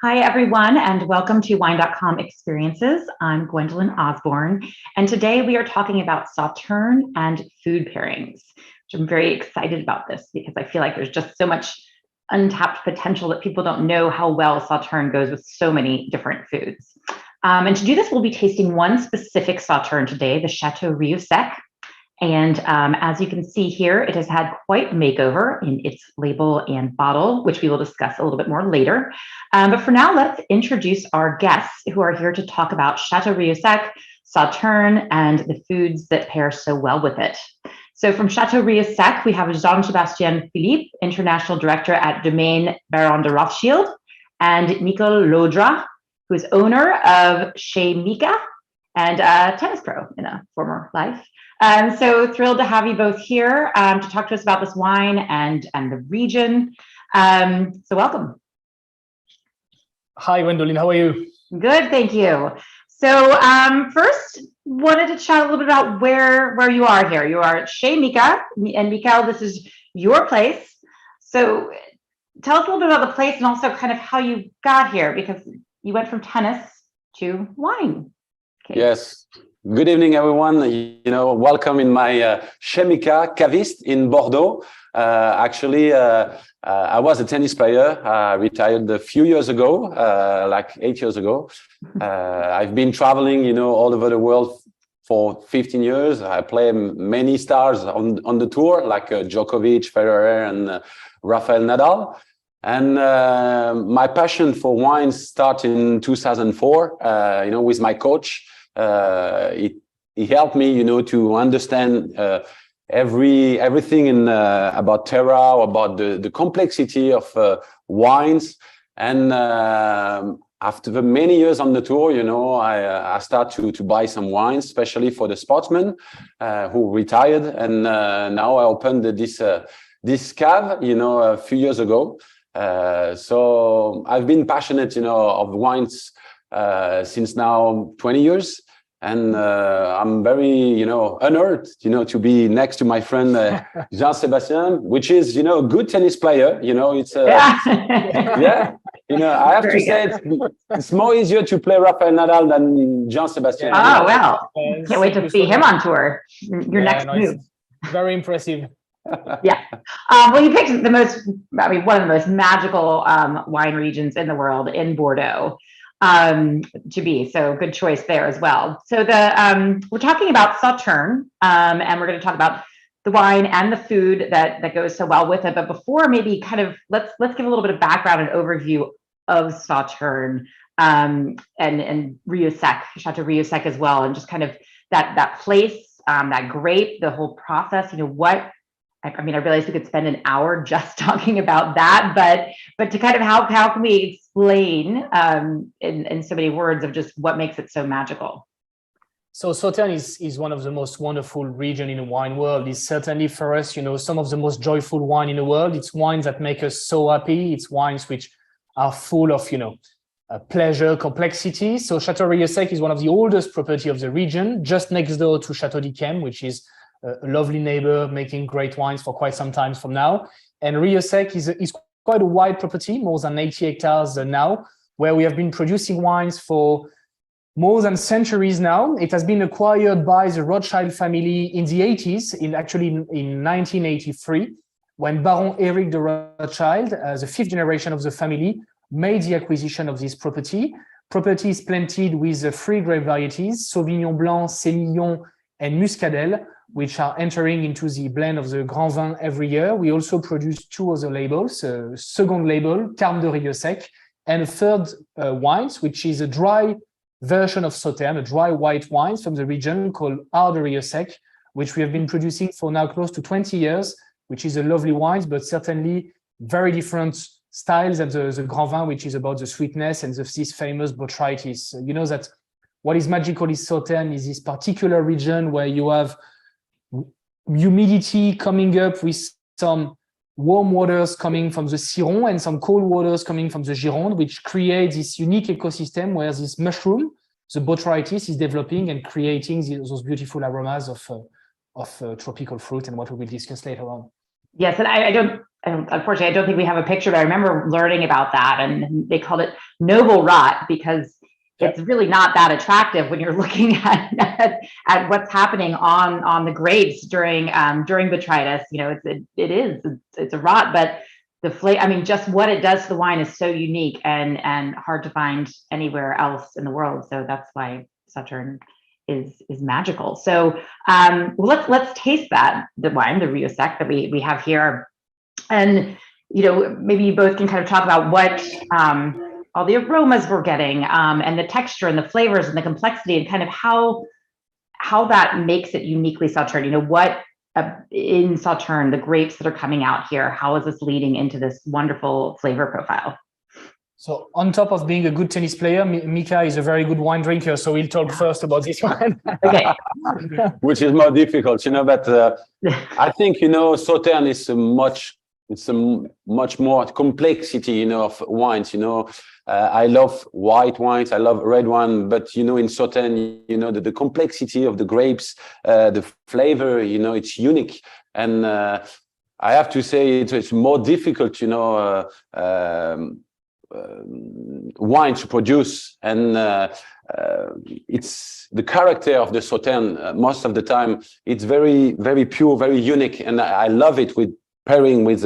Hi, everyone, and welcome to Wine.com Experiences. I'm Gwendolyn Osborne, and today we are talking about Sauternes and food pairings, which I'm very excited about this because I feel like there's just so much untapped potential that people don't know how well Sauternes goes with so many different foods. And to do this, we'll be tasting one specific Sauternes today, the Chateau Rieussec. And as you can see here, it has had quite a makeover in its label and bottle, which we will discuss a little bit more later. But for now, let's introduce our guests who are here to talk about Chateau Rieussec, Sauternes, and the foods that pair so well with it. So from Chateau Rieussec, we have Jean-Sébastien Philippe, International Director at Domaines Baron de Rothschild, and Llodra, who is owner of Chez Mika and a tennis pro in a former life. So thrilled to have you both here to talk to us about this wine and the region. So welcome. Hi, Gwendolyn, how are you? Good, thank you. So first, wanted to chat a little bit about where you are here. You are at Chez Mika, and Mikael, this is your place. So tell us a little bit about the place and also kind of how you got here, because you went from tennis to wine. Okay. Yes. Good evening, everyone. Welcome in my Chez Mika caviste in Bordeaux. Actually, I was a tennis player. I retired a few years ago, like 8 years ago. I've been traveling, all over the world for 15 years. I play many stars on the tour, like Djokovic, Federer, and Rafael Nadal. And my passion for wine started in 2004, with my coach. He helped me, to understand everything about terroir, about the complexity of wines. And after many years on the tour, I started to buy some wines, especially for the sportsmen who retired. And now I opened this cave, a few years ago. So I've been passionate, of wines since now 20 years. And I'm very, honored, to be next to my friend Jean-Sébastien, which is, a good tennis player. It's yeah. I have to say it's more easier to play Rafael Nadal than Jean-Sébastien. Oh, well, can't wait to see him on tour. Your next move. Very impressive. Yeah. Well, you picked one of the most magical wine regions in the world in Bordeaux. To be, so good choice there as well. So we're talking about Sauternes, and we're going to talk about the wine and the food that goes so well with it. But before, maybe kind of let's give a little bit of background and overview of Sauternes and Rieussec, Chateau Rieussec as well, and just kind of that place, that grape, the whole process. I realize we could spend an hour just talking about that, but to kind of how can we explain in so many words of just what makes it so magical? So Sauternes is one of the most wonderful regions in the wine world. It's certainly for us, some of the most joyful wine in the world. It's wines that make us so happy. It's wines which are full of, pleasure, complexity. So Chateau Rieussec is one of the oldest property of the region, just next door to Chateau d'Yquem, which is a lovely neighbor making great wines for quite some time from now. And Rieussec is quite a wide property, more than 80 hectares now, where we have been producing wines for more than centuries now. It has been acquired by the Rothschild family in the 80s, in 1983, when Baron Eric de Rothschild, the fifth generation of the family, made the acquisition of this property. Property is planted with three grape varieties, Sauvignon Blanc, Sémillon, and Muscadelle, which are entering into the blend of the Grand Vin every year. We also produce two other labels, a second label, Carme de Rieussec, and a third wines, which is a dry version of Sauternes, a dry white wines from the region called Art de Rieussec, which we have been producing for now close to 20 years, which is a lovely wine, but certainly very different styles than the Grand Vin, which is about the sweetness and this famous botrytis. You know that what is magical is Sauternes is this particular region where you have humidity coming up with some warm waters coming from the Ciron and some cold waters coming from the Gironde, which create this unique ecosystem where this mushroom, the botrytis, is developing and creating those beautiful aromas of tropical fruit, and what we will discuss later on. Yes, and unfortunately, I don't think we have a picture, but I remember learning about that, and they called it noble rot because it's really not that attractive when you're looking at what's happening on the grapes during botrytis. You know, it's a rot, but the flavor, I mean, just what it does to the wine is so unique and hard to find anywhere else in the world. So that's why Sauternes is magical. So let's taste the wine, the Rieussec that we have here, and maybe you both can kind of talk about what all the aromas we're getting, and the texture and the flavors and the complexity, and kind of how that makes it uniquely Sauternes. What in Sauternes, the grapes that are coming out here, how is this leading into this wonderful flavor profile? So on top of being a good tennis player, Mika is a very good wine drinker. So we'll talk first about this one. Okay. Which is more difficult, but I think, Sauternes is a much more complexity, of wines, I love white wines, I love red wine, but, in Sauternes, the complexity of the grapes, the flavor, it's unique. And I have to say it's more difficult, wine to produce, and it's the character of the Sauternes. Most of the time, it's very, very pure, very unique, and I love it with pairing with,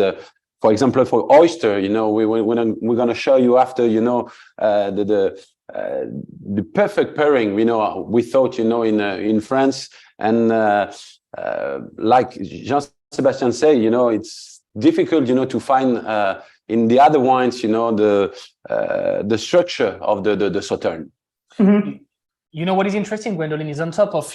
for example, for oyster. We're going to show you after, the perfect pairing. We thought, in France, and like Jean-Sébastien said, it's difficult, to find. In the other wines, the structure of the Sauternes. Mm-hmm. What is interesting, Gwendolyn, is on top of,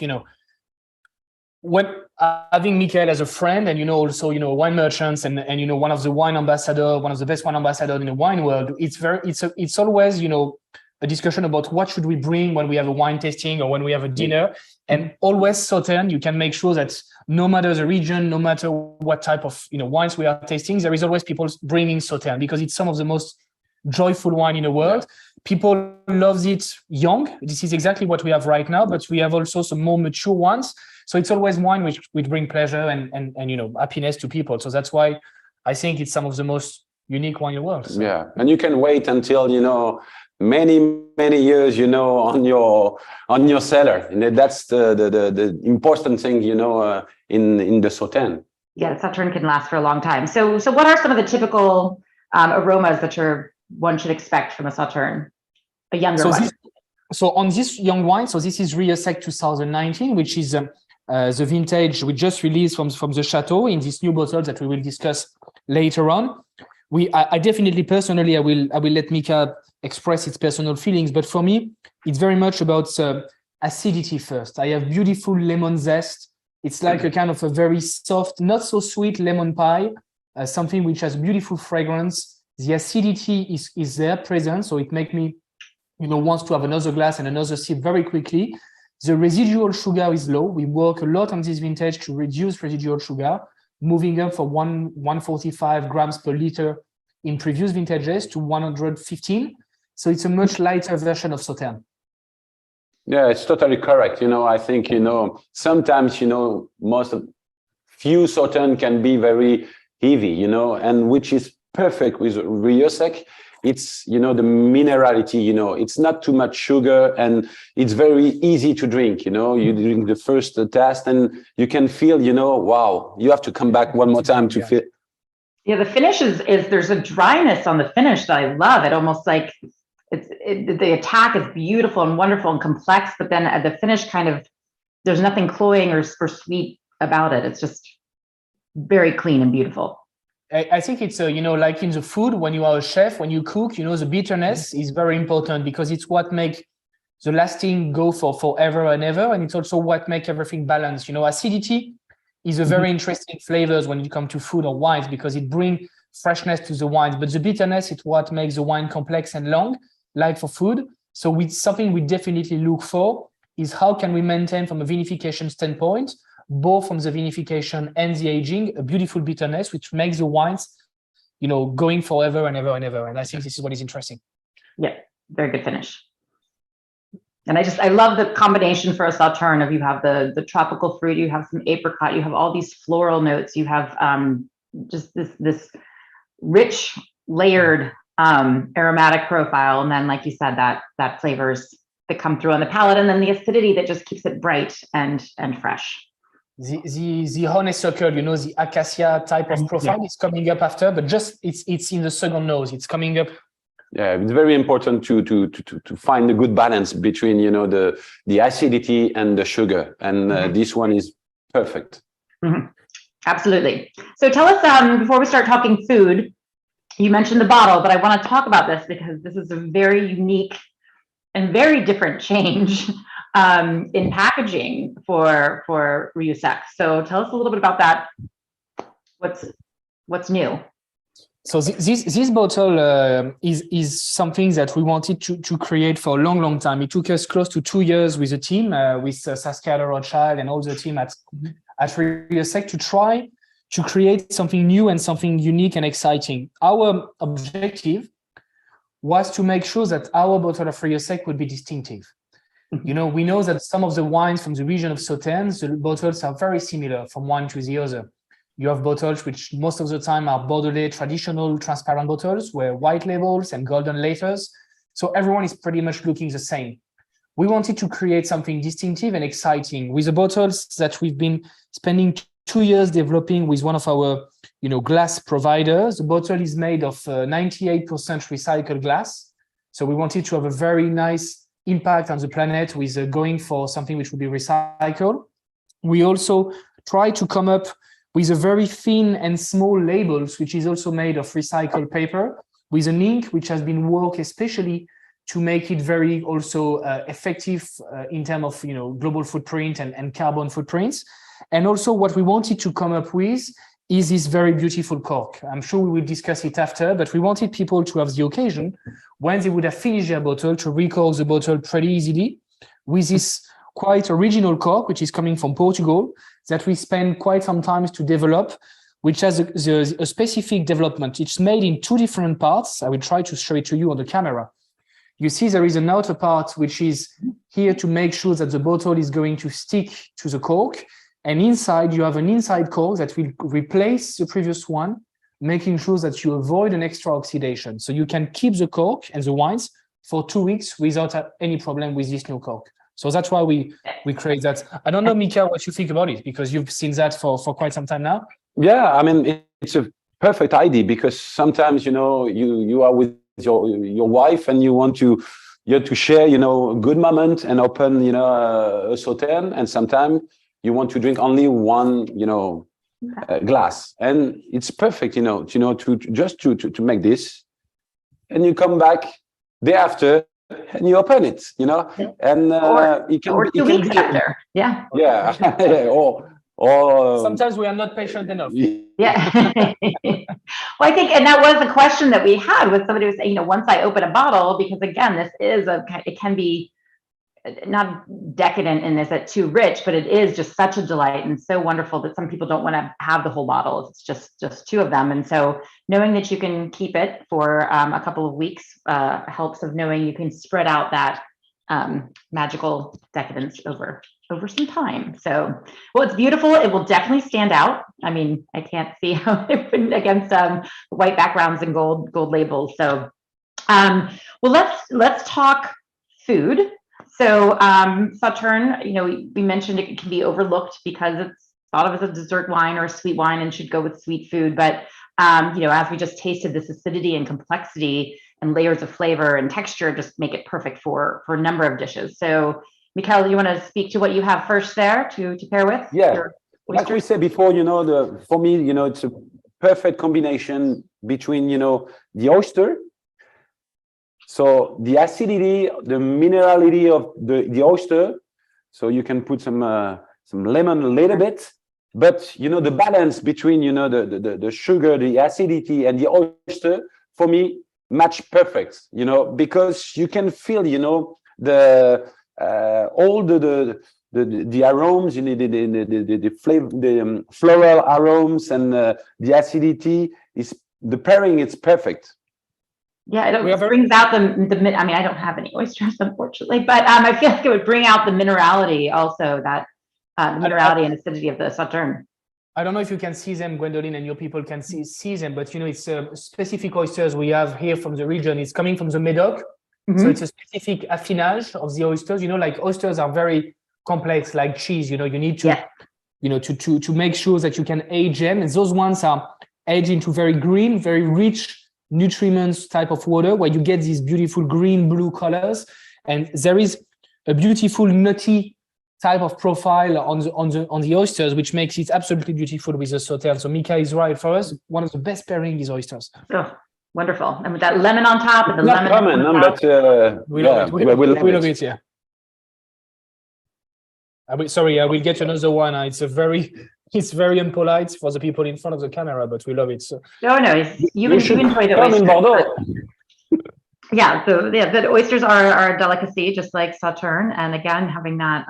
when having Michael as a friend, and also wine merchants, and one of the wine ambassador, one of the best wine ambassadors in the wine world. It's always a discussion about what should we bring when we have a wine tasting or when we have a dinner, and always Sauternes. You can make sure that no matter the region, no matter what type of wines we are tasting, there is always people bringing Sauternes because it's some of the most joyful wine in the world. People love it young. This is exactly what we have right now, but we have also some more mature ones. So it's always wine which bring pleasure and happiness to people. So that's why I think it's some of the most unique wine in the world. So. Yeah, and you can wait until many years on your cellar, and that's the important thing in the Sauternes. Yeah, Sauternes can last for a long time. So what are some of the typical aromas that one should expect from a Sauternes, a younger one? So on this young wine, so this is Rieussec 2019, which is the vintage we just released from the Château in this new bottle that we will discuss later on. I definitely personally I will let Mika express its personal feelings, but for me it's very much about acidity first. I have beautiful lemon zest. It's like a kind of a very soft, not so sweet lemon pie, something which has beautiful fragrance. The acidity is there present, so it makes me wants to have another glass and another sip very quickly. The residual sugar is low. We work a lot on this vintage to reduce residual sugar, moving up from 145 grams per liter in previous vintages to 115. So it's a much lighter version of Sauternes. Yeah, it's totally correct. I think, sometimes, few Sauternes can be very heavy, and which is perfect with Rieussec. It's, the minerality, it's not too much sugar, and it's very easy to drink, you drink the first taste and you can feel, wow, you have to come back one more time to feel. Yeah, the finish is there's a dryness on the finish that I love. It almost like the attack is beautiful and wonderful and complex, but then at the finish kind of, there's nothing cloying or sweet about it. It's just very clean and beautiful. I think it's, like in the food, when you are a chef, when you cook, the bitterness is very important because it's what makes the lasting go for forever and ever. And it's also what makes everything balanced. Acidity is a very interesting flavors when it comes to food or wines because it brings freshness to the wines. But the bitterness is what makes the wine complex and long, like for food. So something we definitely look for is how can we maintain from a vinification standpoint, both from the vinification and the aging, a beautiful bitterness, which makes the wines, going forever and ever and ever. And I think this is what is interesting. Yeah, very good finish. And I love the combination for a Sauternes of you have the tropical fruit, you have some apricot, you have all these floral notes, you have just this rich, layered aromatic profile, and then, like you said, that flavors that come through on the palate, and then the acidity that just keeps it bright and fresh. The honeysuckle, the acacia type of profile is coming up after, but just it's in the second nose. It's coming up. Yeah, it's very important to find a good balance between the acidity and the sugar, and this one is perfect. Absolutely. So tell us, before we start talking food, you mentioned the bottle, but I want to talk about this because this is a very unique and very different change in packaging for Rieussec. So tell us a little bit about that. What's new? So this bottle is something that we wanted to create for a long time. It took us close to 2 years with the team, with Sauternes Rothschild and all the team at Rieussec to try to create something new and something unique and exciting. Our objective was to make sure that our bottle of Rieussec would be distinctive. We know that some of the wines from the region of Sauternes, the bottles are very similar from one to the other. You have bottles which most of the time are Bordelais traditional transparent bottles with white labels and golden letters. So everyone is pretty much looking the same. We wanted to create something distinctive and exciting with the bottles that we've been spending 2 years developing with one of our glass providers. The bottle is made of 98% recycled glass. So we wanted to have a very nice impact on the planet with going for something which would be recycled. We also try to come up with a very thin and small labels, which is also made of recycled paper, with an ink which has been worked especially to make it very also effective in terms of global footprint and carbon footprints. And also what we wanted to come up with is this very beautiful cork. I'm sure we will discuss it after, but we wanted people to have the occasion when they would have finished their bottle to recall the bottle pretty easily with this quite original cork, which is coming from Portugal, that we spend quite some time to develop, which has a specific development. It's made in 2 different parts. I will try to show it to you on the camera. You see there is an outer part which is here to make sure that the bottle is going to stick to the cork. And inside, you have an inside cork that will replace the previous one, making sure that you avoid an extra oxidation. So you can keep the cork and the wines for 2 weeks without any problem with this new cork. So that's why we create that. I don't know, Mika, what you think about it, because you've seen that for quite some time now. Yeah, I mean, it's a perfect idea because sometimes, you are with your wife and you want to share, a good moment and open, a Sauternes, and sometimes you want to drink only one, glass, and it's perfect, to make this, and you come back day after and you open it, and it can 2 weeks after. Yeah. Or sometimes we are not patient enough. Yeah. Well, I think, and that was a question that we had with somebody who was saying, once I open a bottle, because again, this is it can be not decadent in this, that too rich, but it is just such a delight and so wonderful that some people don't want to have the whole bottle. It's just 2 of them. And so knowing that you can keep it for a couple of weeks helps of knowing you can spread out that magical decadence over some time. So, well, it's beautiful. It will definitely stand out. I mean, I can't see how it would against white backgrounds and gold labels. So, well, let's talk food. So, Sauternes, we mentioned it can be overlooked because it's thought of as a dessert wine or a sweet wine and should go with sweet food. But, as we just tasted, this acidity and complexity and layers of flavor and texture just make it perfect for a number of dishes. So, Mikhail, you want to speak to what you have first there to pair with? Yeah, like we said before, for me, it's a perfect combination between, the oyster. So the acidity, the minerality of the oyster. So you can put some lemon a little bit, but the balance between the sugar, the acidity, and the oyster for me match perfect. Because you can feel the all the aromas, the flavor, the floral aromas, and the acidity is the pairing. It's perfect. Yeah, it brings out the. I mean, I don't have any oysters, unfortunately, but I feel like it would bring out the minerality also, that minerality and acidity of the Sauternes. I don't know if you can see them, Gwendoline, and your people can see them, but it's specific oysters we have here from the region. It's coming from the Medoc. Mm-hmm. So it's a specific affinage of the oysters. Like oysters are very complex, like cheese. You need to, to make sure that you can age them. And those ones are aged into very green, very rich nutriments type of water, where you get these beautiful green, blue colors. And there is a beautiful nutty type of profile on the oysters, which makes it absolutely beautiful with the Sauternes. So Mika is right. For us, one of the best pairing is oysters. Oh, wonderful. And with that lemon on top and the not lemon common, but we love it. Yeah. I will get another one. It's very impolite for the people in front of the camera, but we love it. So. No, you enjoy the oysters. In Bordeaux. Yeah, the oysters are a delicacy, just like Sauternes. And again, having that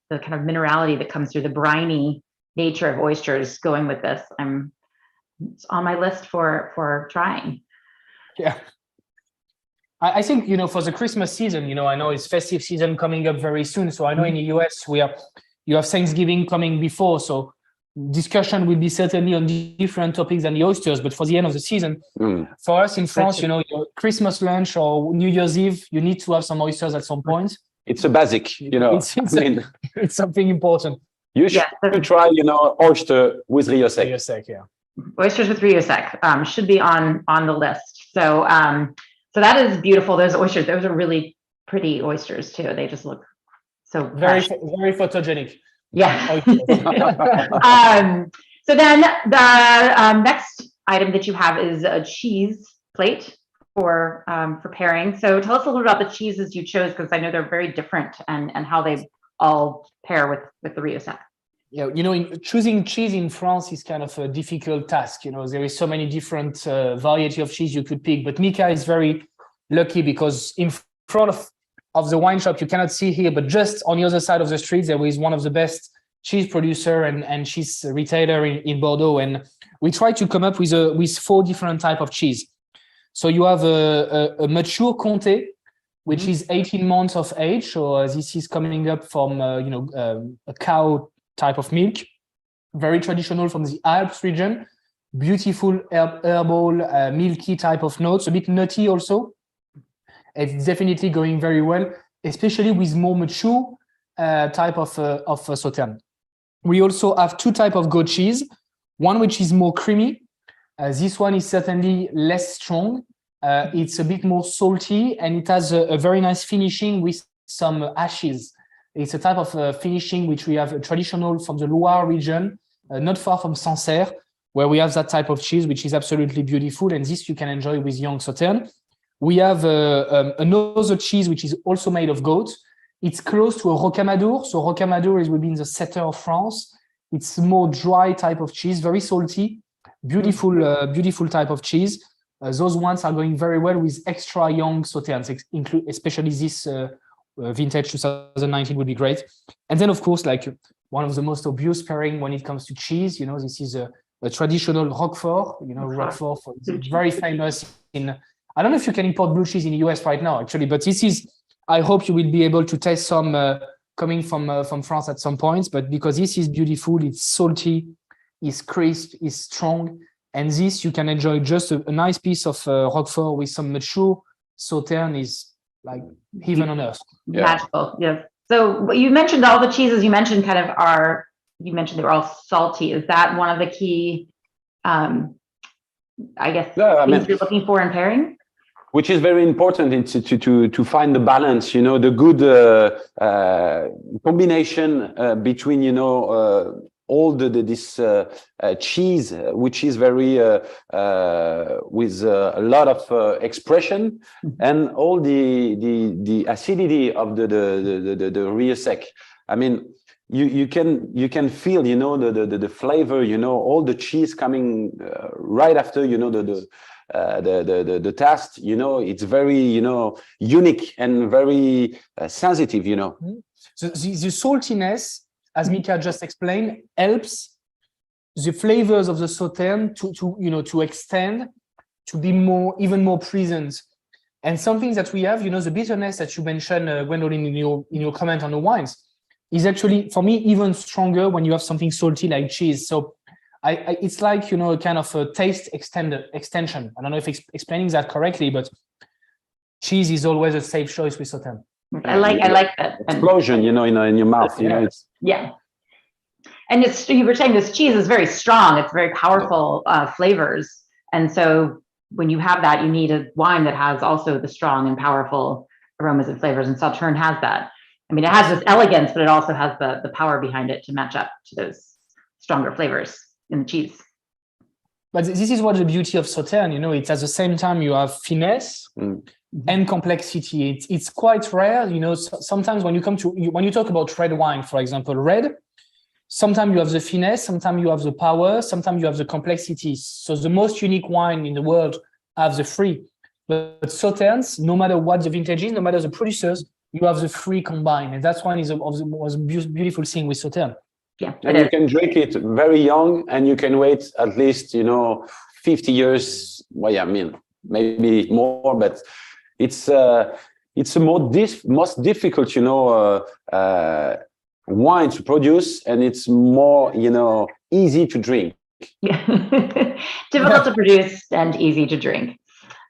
the kind of minerality that comes through the briny nature of oysters going with this, it's on my list for trying. Yeah. I think, for the Christmas season, I know it's festive season coming up very soon. So I know in the US, you have Thanksgiving coming before. So discussion will be certainly on different topics than the oysters, but for the end of the season, for us in France, your Christmas lunch or New Year's Eve, you need to have some oysters at some point. It's a basic, it's something important. You should try, oyster with Rieussec. Rieussec, yeah. Oysters with Rieussec should be on the list. So that is beautiful. Those oysters, those are really pretty oysters too. They just look so very photogenic. Yeah. So then the next item that you have is a cheese plate for pairing. So tell us a little about the cheeses you chose, because I know they're very different and how they all pair with the Rieussec. Yeah, choosing cheese in France is kind of a difficult task. There is so many different variety of cheese you could pick. But Mika is very lucky because in front of the wine shop, you cannot see here, but just on the other side of the street, there is one of the best cheese producer and cheese retailer in Bordeaux. And we try to come up with 4 different type of cheese. So you have a mature Comté, which is 18 months of age. So this is coming up from, a cow type of milk, very traditional from the Alps region, beautiful herbal, milky type of notes, a bit nutty also. It's definitely going very well, especially with more mature type of Sauternes. We also have 2 type of goat cheese, one which is more creamy. This one is certainly less strong. It's a bit more salty, and it has a very nice finishing with some ashes. It's a type of finishing which we have traditional from the Loire region, not far from Sancerre, where we have that type of cheese, which is absolutely beautiful. And this you can enjoy with young Sauternes. We have another cheese, which is also made of goat. It's close to a rocamadour. So rocamadour will be in the center of France. It's more dry type of cheese, very salty, beautiful type of cheese. Those ones are going very well with extra young Sauternes, especially this vintage 2019 would be great. And then, of course, like one of the most obvious pairing when it comes to cheese, this is a traditional Roquefort. Roquefort is very famous in. I don't know if you can import blue cheese in the US right now, actually, but this is. I hope you will be able to taste some coming from France at some points. But because this is beautiful, it's salty, it's crisp, it's strong, and this you can enjoy just a nice piece of Roquefort with some mature Sauternes is like heaven on earth. Yeah. Magical, yes. So you mentioned all the cheeses you mentioned you mentioned they were all salty. Is that one of the key, things you're looking for in pairing? Which is very important to find the balance, the good combination between, all this cheese, which is very with a lot of expression, and all the acidity of the Rieussec. I mean, you can feel, the flavor, all the cheese coming right after, the taste, it's very, unique and very sensitive, So the saltiness, as Mika just explained, helps the flavors of the Sauternes to extend, to be even more present. And something that we have, the bitterness that you mentioned, Gwendoline, in your comment on the wines, is actually, for me, even stronger when you have something salty like cheese. So it's like, a kind of a taste extension. I don't know if explaining that correctly, but cheese is always a safe choice with Sauternes. I like that explosion, in your mouth. It's And you were saying this cheese is very strong. It's very powerful flavors, and so when you have that, you need a wine that has also the strong and powerful aromas and flavors. And Sauternes has that. I mean, it has this elegance, but it also has the power behind it to match up to those stronger flavors in the cheese. But this is what the beauty of Sauternes, it's at the same time you have finesse and complexity. It's quite rare, sometimes when you talk about red wine, for example, red, sometimes you have the finesse, sometimes you have the power, sometimes you have the complexity. So the most unique wine in the world have the three. But Sauternes, no matter what the vintage is, no matter the producers, you have the three combined. And that's one of the most beautiful thing with Sauternes. Yeah, and you can drink it very young, and you can wait at least 50 years. Well, yeah, I mean maybe more, but it's a most difficult wine to produce, and it's more easy to drink. Yeah, difficult to produce and easy to drink.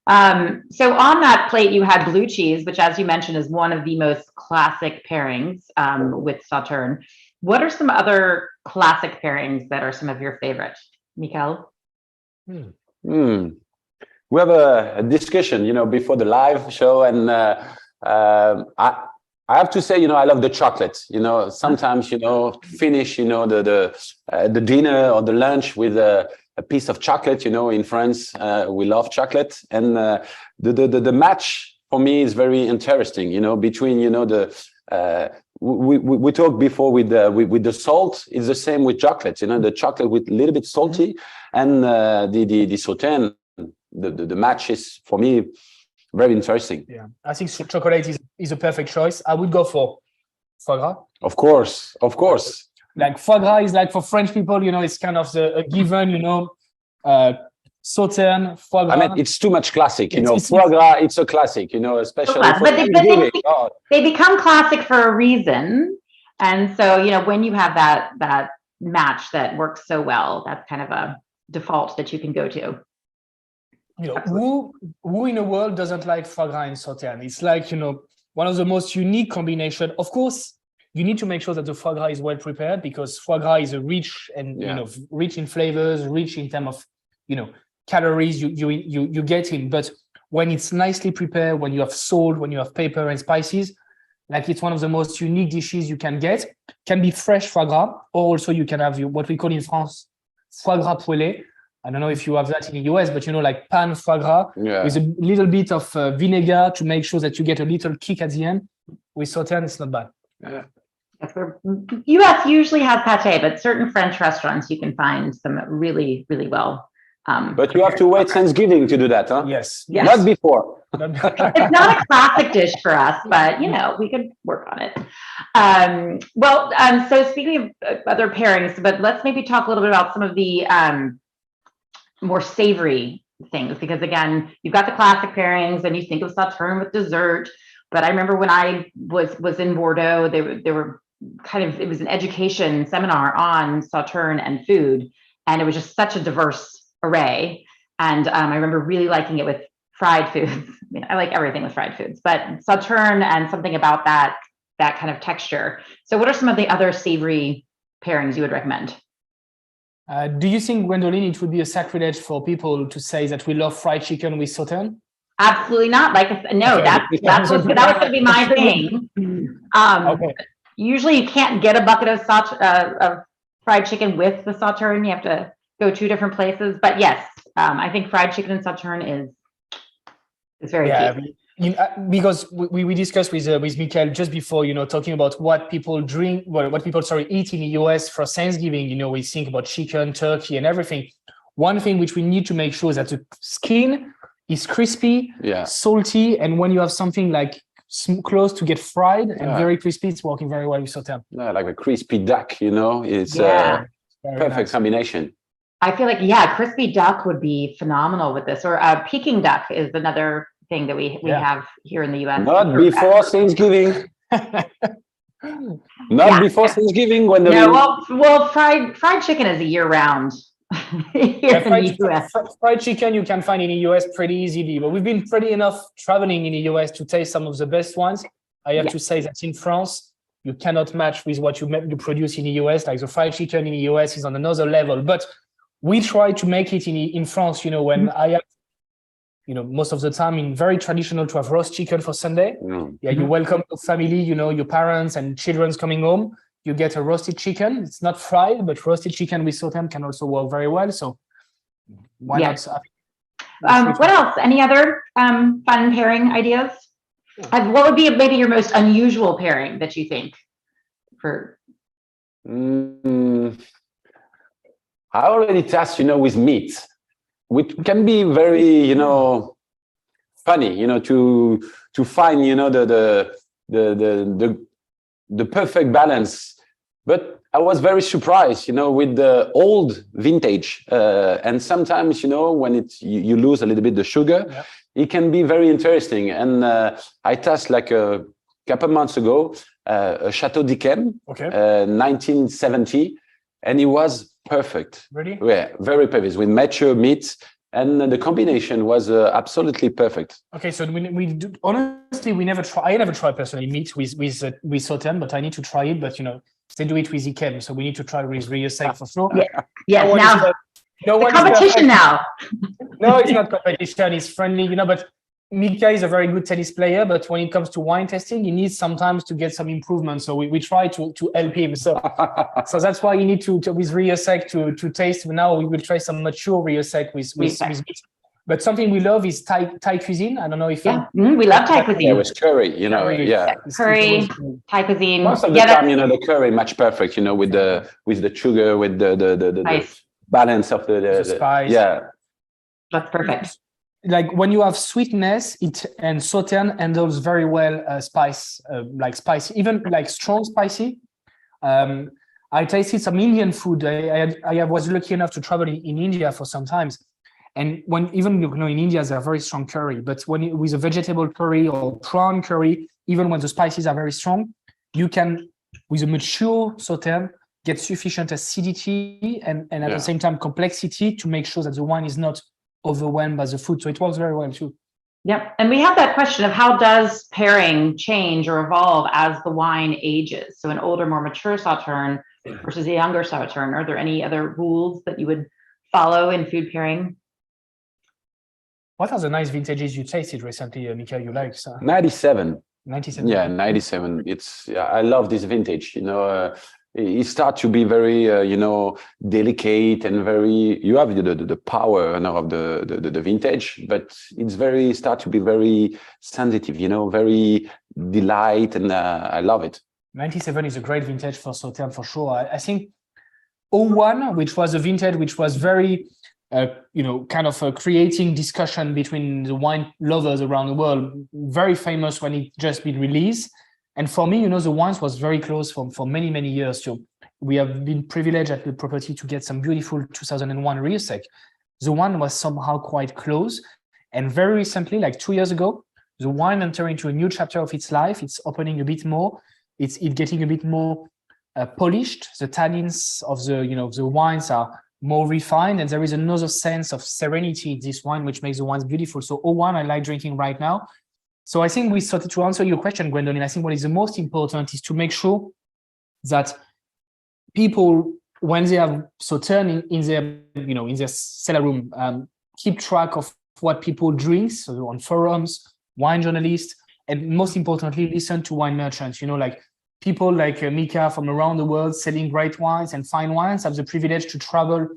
So on that plate you had blue cheese, which, as you mentioned, is one of the most classic pairings with Sauternes. What are some other classic pairings that are some of your favorite, Michael? We have a discussion, before the live show, and I have to say, I love the chocolate. Sometimes, finish, the dinner or the lunch with a piece of chocolate. In France, we love chocolate, and the match for me is very interesting. Between we talked before with the salt. It's the same with chocolate. The chocolate with a little bit salty, and the Sauternes. The match is, for me, very interesting. Yeah, I think chocolate is a perfect choice. I would go for foie gras. Of course. Like foie gras is like, for French people, it's kind of a given, Sauternes, foie gras. I mean, it's too much classic, foie gras, it's a classic, especially for Thanksgiving. They become classic for a reason. And so, when you have that match that works so well, that's kind of a default that you can go to. Who in the world doesn't like foie gras and Sauternes? It's like, one of the most unique combination. Of course, you need to make sure that the foie gras is well prepared, because foie gras is a rich and rich in flavors, rich in terms of calories you get in. But when it's nicely prepared, when you have salt, when you have pepper and spices, like, it's one of the most unique dishes you can get. Can be fresh foie gras, or also you can have what we call in France foie gras poêlé. I don't know if you have that in the US, but like pan foie gras with a little bit of vinegar to make sure that you get a little kick at the end. With Sauternes, it's not bad. Yeah. US usually has pâté, but certain French restaurants you can find some really, really well. But you have to wait Thanksgiving to do that, huh? Yes. Not before. It's not a classic dish for us, but we could work on it. So speaking of other pairings, but let's maybe talk a little bit about some of the more savory things, because again, you've got the classic pairings and you think of Sauternes with dessert. But I remember when I was in Bordeaux, they were it was an education seminar on Sauternes and food, and it was just such a diverse array. And I remember really liking it with fried foods. I mean, I like everything with fried foods, but Sauternes and something about that kind of texture. So what are some of the other savory pairings you would recommend? Do you think, Gwendoline, it would be a sacrilege for people to say that we love fried chicken with Sauternes? Absolutely not. That was going to be my thing. Okay. Usually, you can't get a bucket of fried chicken with the Sauternes. You have to go two different places. But yes, I think fried chicken and Sauternes is very key. Because we discussed with Michael just before, talking about what people eat in the US for Thanksgiving. We think about chicken, turkey, and everything. One thing which we need to make sure is that the skin is crispy, salty, and when you have something like close to get fried and very crispy, it's working very well with Sauternes. Yeah, like a crispy duck, it's a perfect combination. I feel like, crispy duck would be phenomenal with this, or Peking duck is another thing that we have here in the US. Not before Thanksgiving. Before Thanksgiving, when fried chicken is a year-round here in the US. Fried chicken you can find in the US pretty easily, but we've been pretty enough traveling in the US to taste some of the best ones. I have to say that in France, you cannot match with what you produce in the US. Like the fried chicken in the US is on another level. But we try to make it in France, when I have, most of the time in very traditional to have roast chicken for Sunday. Yeah, you welcome your family, your parents and children's coming home. You get a roasted chicken. It's not fried, but roasted chicken with Sauternes can also work very well. So why not? What else? Any other fun pairing ideas? What would be maybe your most unusual pairing that you think for? I already tested, with meat, which can be very, funny, to find, the perfect balance. But I was very surprised, with the old vintage. And sometimes, when you lose a little bit the sugar, it can be very interesting. And I tested like a couple months ago, a Chateau 1970, and it was perfect. Really? Yeah, very perfect with mature meat. And the combination was absolutely perfect. Okay, so we do, honestly, I never tried personally meat with Sauternes, but I need to try it. But they do it with Ikem, so we need to try with Rieussec for sure. Yeah. Now the competition now. No, it's not competition. It's friendly, But Mika is a very good tennis player, but when it comes to wine testing, he needs sometimes to get some improvement. So we try to help him. So that's why you need to with Rieussec to taste. Now we will try some mature Rieussec with meat. But something we love is Thai cuisine. I don't know if we love Thai cuisine. Yeah, with curry, curry, Thai cuisine. Most of the time, the curry match perfect, with the sugar, with the balance of the spice. Yeah, that's perfect. Like when you have sweetness, and Sauternes handles very well spice, like spicy, even like strong spicy. I tasted some Indian food. I was lucky enough to travel in India for some times, and when even in India they are very strong curry. But with a vegetable curry or prawn curry, even when the spices are very strong, you can with a mature Sauternes get sufficient acidity and at the same time complexity to make sure that the wine is not overwhelmed by the food. So it works very well too. Yep. And we have that question of how does pairing change or evolve as the wine ages? So an older, more mature Sauternes versus a younger Sauternes. Are there any other rules that you would follow in food pairing? What are the nice vintages you tasted recently, Mika, you like? 97. 97. Yeah, 97. I love this vintage, it starts to be very, delicate and very. You have the power of the vintage, but it's start to be very sensitive, very delight, and I love it. 97 is a great vintage for Sauternes for sure. I think 01, which was a vintage which was very, kind of creating discussion between the wine lovers around the world. Very famous when it just been released. And for me, the wines was very close for many, many years too. We have been privileged at the property to get some beautiful 2001 Rieussec. The wine was somehow quite close. And very recently, like 2 years ago, the wine entering into a new chapter of its life. It's opening a bit more. It's getting a bit more polished. The tannins of the wines are more refined. And there is another sense of serenity in this wine, which makes the wines beautiful. So 01, I like drinking right now. So I think we started to answer your question, Gwendoline. I think what is the most important is to make sure that people, when they have Sauternes in their cellar room, keep track of what people drink, so on forums, wine journalists, and most importantly, listen to wine merchants. Like people like Mika from around the world selling great wines and fine wines have the privilege to travel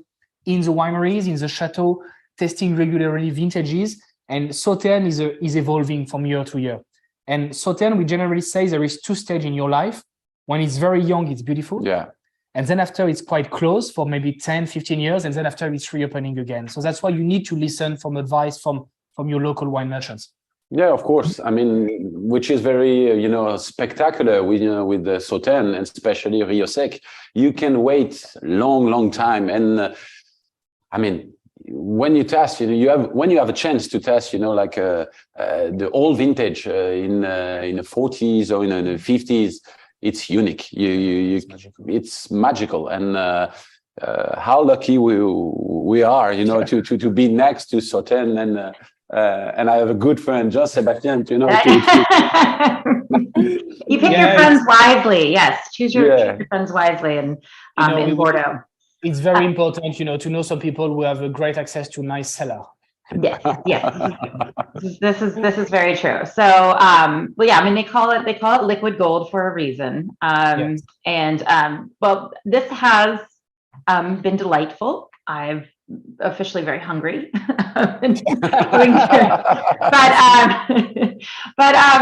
in the wineries, in the chateau, testing regularly vintages. And Sauternes is evolving from year to year. And Sauternes, we generally say there is 2 stages in your life. When it's very young, it's beautiful. Yeah. And then after it's quite close for maybe 10, 15 years. And then after it's reopening again. So that's why you need to listen from advice from your local wine merchants. Yeah, of course. I mean, which is very, spectacular with the Sauternes, and especially Rieussec. You can wait long time. And when you test, when you have a chance to test, like the old vintage in the 40s or in the 50s, it's unique. It's magical. And how lucky we are, you know, to be next to Sauternes, and I have a good friend, Jean-Sébastien, you know. You pick your friends wisely. Yes, choose your friends wisely, and in Bordeaux. It's very important, you know, to know some people who have a great access to nice cellar. Yes. This is very true. So, well, yeah, I mean, they call it liquid gold for a reason. Yes. And well, this has been delightful. I've officially very hungry. But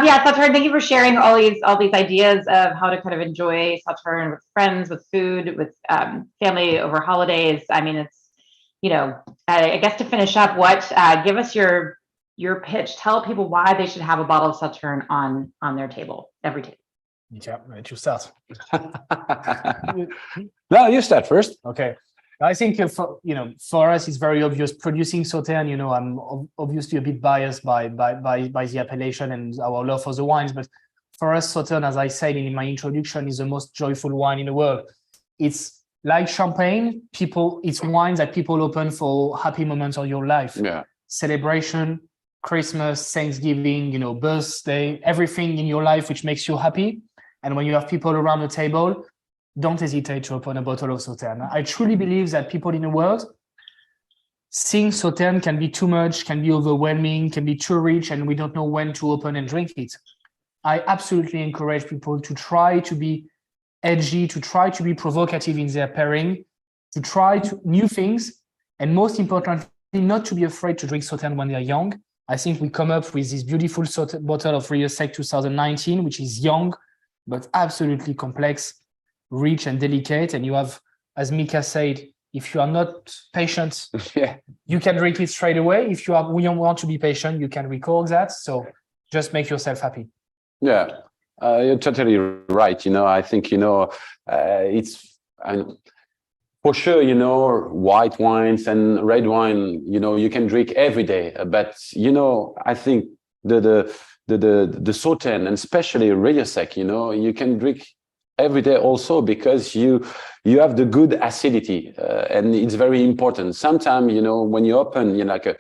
yeah, Sauternes, thank you for sharing all these ideas of how to kind of enjoy Sauternes with friends, with food, with family over holidays. I mean, it's, you know, I guess to finish up, give us your pitch. Tell people why they should have a bottle of Sauternes on their table, every table. Yeah, let you start. No, you start first. Okay. I think for us, it's very obvious producing Sauternes. You know, I'm obviously a bit biased by the appellation and our love for the wines, but for us, Sauternes, as I said in my introduction, is the most joyful wine in the world. It's like champagne. It's wines that people open for happy moments of your life. Yeah. Celebration, Christmas, Thanksgiving, you know, birthday, everything in your life which makes you happy. And when you have people around the table, don't hesitate to open a bottle of Sauternes. I truly believe that people in the world seeing Sauternes can be too much, can be overwhelming, can be too rich, and we don't know when to open and drink it. I absolutely encourage people to try to be edgy, to try to be provocative in their pairing, to try new things, and most importantly, not to be afraid to drink Sauternes when they're young. I think we come up with this beautiful bottle of Rieussec 2019, which is young, but absolutely complex, rich and delicate. And you have, as Mika said, if you are not patient, you can drink it straight away. If you want to be patient, you can record that. So just make yourself happy. Yeah, you're totally right. You know, I think, you know, it's for sure, you know, white wines and red wine, you know, you can drink every day. But, you know, I think the Sauternes, and especially Rieussec, you know, you can drink every day also because you have the good acidity, and it's very important. Sometimes, you know, when you open, you know, like a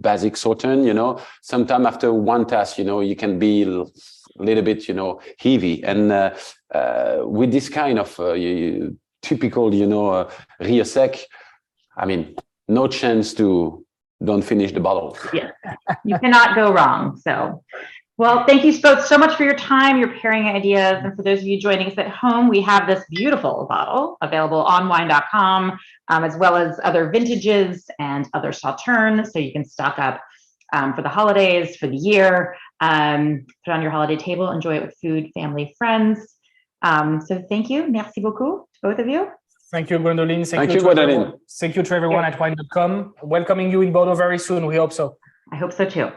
basic Sauternes, you know, sometime after one task, you know, you can be a little bit, you know, heavy. And with this kind of typical, you know, Rieussec, I mean, no chance to don't finish the bottle. Yeah, you cannot go wrong. So, well, thank you both so much for your time, your pairing ideas. And for those of you joining us at home, we have this beautiful bottle available on Wine.com, as well as other vintages and other Sauternes. So you can stock up for the holidays, for the year, put it on your holiday table, enjoy it with food, family, friends. So thank you. Merci beaucoup to both of you. Thank you, Gwendoline. Thank you, Gwendoline. Thank you to everyone at Wine.com. Welcoming you in Bordeaux very soon. We hope so. I hope so too.